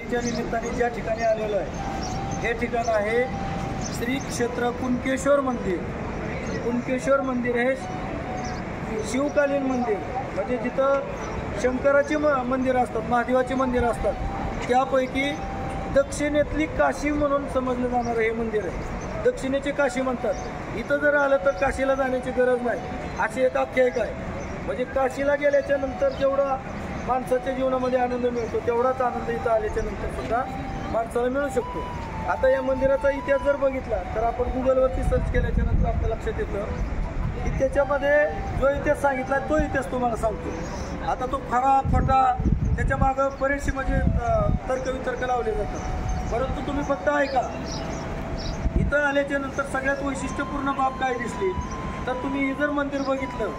जयंतीच्या निमित्ताने ज्या ठिकाणी आलेलो आहे हे ठिकाण आहे श्री क्षेत्र कुणकेश्वर मंदिर. कुणकेश्वर मंदिर हे शिवकालीन मंदिर, म्हणजे जिथं शंकराची मंदिरं असतात, महादेवाची मंदिरं असतात, त्यापैकी दक्षिणेतली काशी म्हणून समजलं जाणारं हे मंदिर आहे. दक्षिणेची काशी म्हणतात. इथं जर आलं तर काशीला जाण्याची गरज नाही अशी एक आख्यायिका आहे. म्हणजे काशीला गेल्याच्या नंतर जेवढा माणसाच्या जीवनामध्ये आनंद मिळतो तेवढाच आनंद इथं आल्याच्या नंतर सुद्धा माणसाला मिळू शकतो. आता या मंदिराचा इतिहास जर बघितला तर आपण गुगलवरती सर्च केल्याच्या नंतर आपल्या लक्षात येतं की त्याच्यामध्ये जो इतिहास सांगितला तो इतिहास तुम्हाला सांगतो. आता तो खरा खोटा त्याच्या मागं बरेचसे म्हणजे तर्कवितर्क लावले जातात, परंतु तुम्ही फक्त ऐका. इथं आल्याच्या नंतर सगळ्यात वैशिष्ट्यपूर्ण बाब काय दिसली तर तुम्ही हे जर मंदिर बघितलं,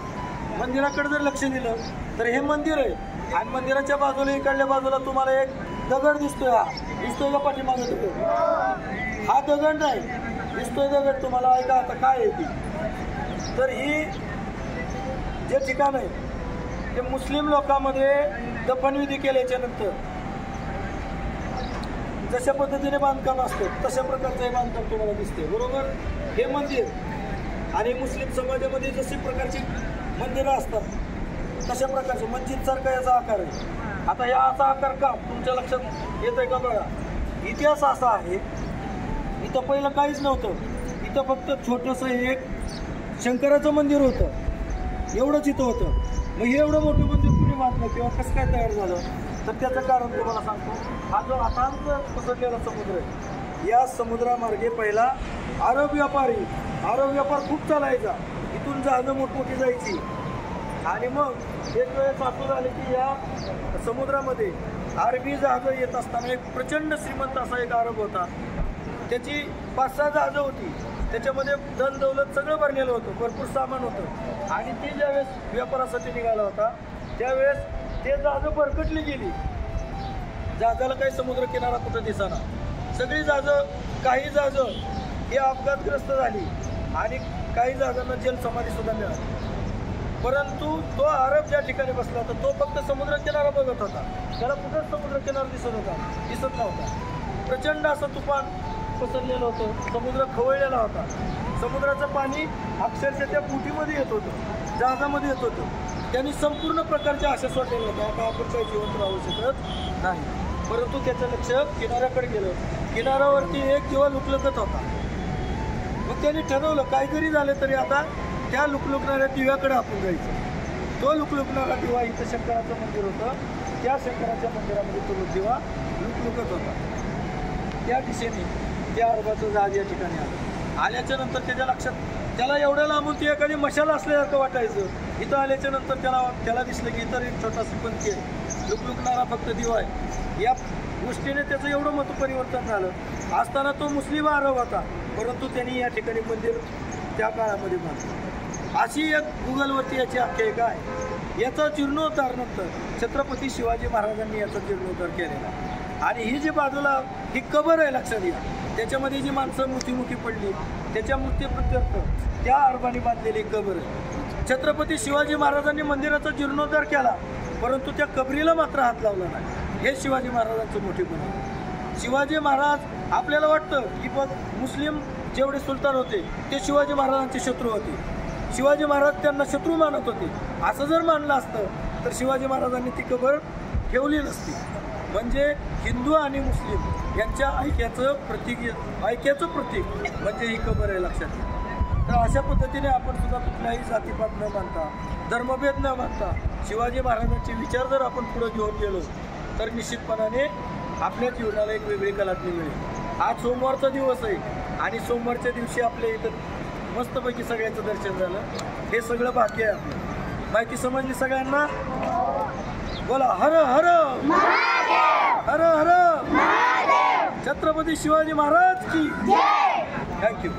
मंदिराकडे जर लक्ष दिलं तर हे मंदिर आहे आणि मंदिराच्या बाजूला इकडल्या बाजूला तुम्हाला एक दगड दिसतोय. हा दिसतोय का पाठीमागे दगड? हा दगड नाही, दिसतोय दगड तुम्हाला. ऐका आता काय आहे ती, तर ही जे ठिकाण आहे ते मुस्लिम लोकांमध्ये दफनविधी केल्याच्या नंतर जशा पद्धतीने बांधकाम असतं तशा प्रकारचं हे बांधकाम तुम्हाला दिसते, बरोबर. हे मंदिर आणि मुस्लिम समाजामध्ये जशी प्रकारची मंदिरं असतात तशा प्रकारचं मस्जिदसारखा याचा आकार आहे. आता या असा आकार का तुमच्या लक्षात येत आहे का? बघा, इतिहास असा आहे, इथं पहिलं काहीच नव्हतं. इथं फक्त छोटंसं एक शंकराचं मंदिर होतं, एवढंच इथं होतं. मग हे एवढं मोठं मंदिर कुणी बांधलं किंवा कसं काय तयार झालं तर त्याचं कारण तुम्हाला सांगतो. हा जो अथांग पसरलेला समुद्र आहे, या समुद्रामार्गे पहिला अरब व्यापार खूप चालायचा. इथून जहाजं मोठमोठी जायची आणि मग एक वेळेस असं झाले की या समुद्रामध्ये अरबी जहाजं येत असताना एक प्रचंड श्रीमंत असा एक अरब होता. त्याची 5-6 जहाजं होती, त्याच्यामध्ये धन दौलत सगळं भरलेलं होतं, भरपूर सामान होतं. आणि ती ज्यावेळेस व्यापारासाठी निघाला होता त्यावेळेस ते जहाजं भरकटली गेली. जहाजाला काही समुद्र किनारा कुठं दिसाना. सगळी जहाजं, काही जहाजं ही अपघातग्रस्त झाली आणि काही जहाजांना जलसमाधीसुद्धा मिळाली. परंतु तो अरब ज्या ठिकाणी बसला होता तो फक्त समुद्र किनारा बघत होता, त्याला कुठंच समुद्र किनारा दिसत नव्हता. प्रचंड असं तुफान पसरलेलं होतं, समुद्र खवळलेला होता. समुद्राचं पाणी अक्षरशः त्या बोटीमध्ये येत होतं, जहाजामध्ये येत होतं. त्यांनी संपूर्ण प्रकारच्या आशा सोडलेल्या होत्या, आता आपण काही जिवंत राहू शकत नाही. परंतु त्याचं लक्ष किनाऱ्याकडे गेलं. किनाऱ्यावरती एक दिवा लुकलुकत होता. मग त्यांनी ठरवलं काही जरी झालं तरी आता त्या लुकलुकणाऱ्या दिव्याकडे आपण जायचं. तो लुकलुकणारा दिवा इथं शंकराचं मंदिर होतं, त्या शंकराच्या मंदिरामध्ये तो दिवा लुकलुकत होता. त्या दिशेने त्या अरबाचं जहाज या ठिकाणी आल्याच्या नंतर त्याच्या लक्षात, त्याला एवढ्या लांबून ती एखादी मशाल असल्यासारखं वाटायचं. इथं आल्याच्या नंतर त्याला दिसलं की इतर एक छोटासा पंथी आहे, लुकलुकणारा फक्त दिवा आहे. या गोष्टीने त्याचं एवढं मत परिवर्तन झालं. असताना तो मुस्लिम अरब होता, परंतु त्यांनी या ठिकाणी मंदिर त्या काळामध्ये बांधलं. अशी एक गुगलवरती याची आख्यायिका आहे. याचा जीर्णोद्धार नंतर छत्रपती शिवाजी महाराजांनी याचा जीर्णोद्धार केलेला. आणि ही जी बाजूला ही कबर आहे, लक्षात घ्या, त्याच्यामध्ये जी माणसं मृत्युमुखी पडली त्याच्या मृत्यूप्रत्यर्थ त्या अरबांनी बांधलेली कबर आहे. छत्रपती शिवाजी महाराजांनी मंदिराचा जीर्णोद्धार केला, परंतु त्या कबरीला मात्र हात लावला नाही. हे शिवाजी महाराजांचं मोठेपण आहे. शिवाजी महाराज, आपल्याला वाटतं की बघ मुस्लिम जेवढे सुलतान होते ते शिवाजी महाराजांचे शत्रू होते, शिवाजी महाराज त्यांना शत्रू मानत होते. असं जर मानलं असतं तर शिवाजी महाराजांनी ती कबर ठेवली नसती. म्हणजे हिंदू आणि मुस्लिम यांच्या ऐक्याचं प्रतीक म्हणजे ही कबर आहे, लक्षात घ्या. तर अशा पद्धतीने आपण सुद्धा कुठल्याही जातीपात न मानता, धर्मभेद न मानता शिवाजी महाराजांचे विचार जर आपण पुढे घेऊन गेलो तर निश्चितपणाने आपल्या जीवनाला एक वेगळी कलाटणी मिळेल. आज सोमवारचा दिवस आहे आणि सोमवारच्या दिवशी आपल्या इथं मस्तपैकी सगळ्यांचं दर्शन झालं. हे सगळं भाग्य आहे आपलं. माहिती समजली सगळ्यांना? बोला हर हर हर हर छत्रपती शिवाजी महाराज की. थँक्यू.